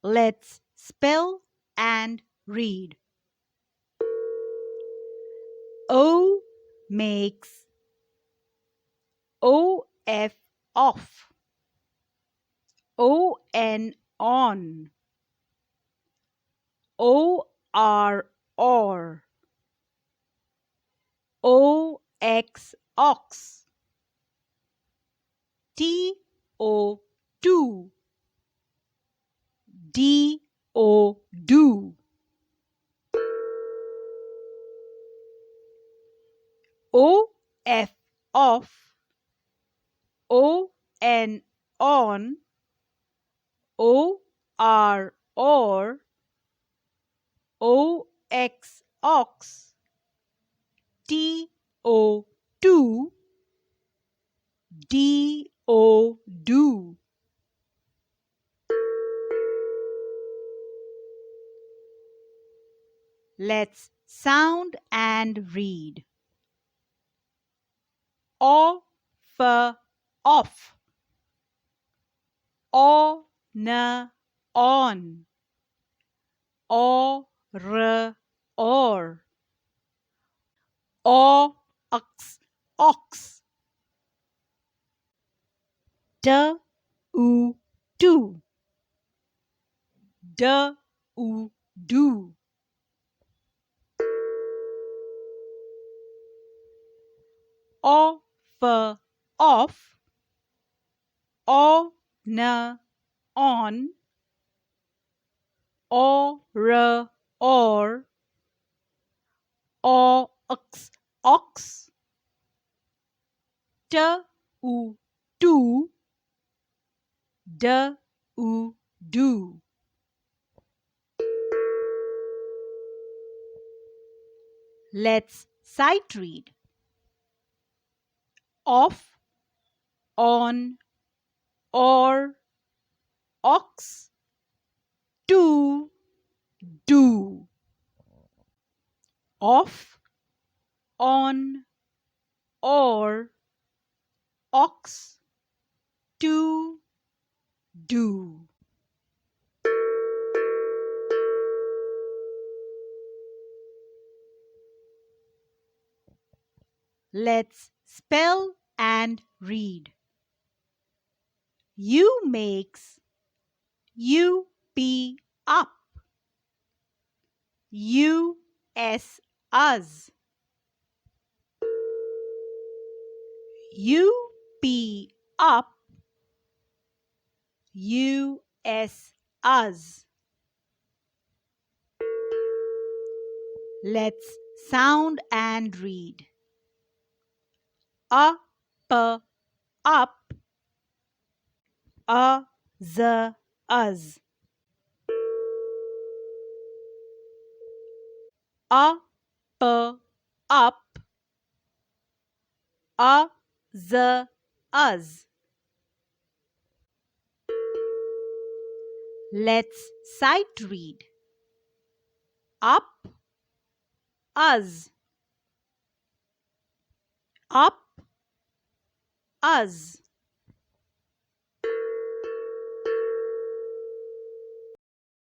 Let's spell and read. O makes, OF off, ON on, OR or, OX ox, TO to, DO do, OF off, ON on, OR or, OX ox, TO to, DO do. Let's sound and read. O for off, O n on, O r or, O x ox, D u do, D u do. O for off, O n on, O r or, O x ox, D u do, D u do. Let's sight read. Off, on, or, ox, to, do. Off, on, or, ox, to, do. Let's spell and read. U makes, U p up, U s us, U p up, U s us. Let's sound and read. Up, up, z, us. Up, up, z, us. Let's sight read. Up, us. Up, us.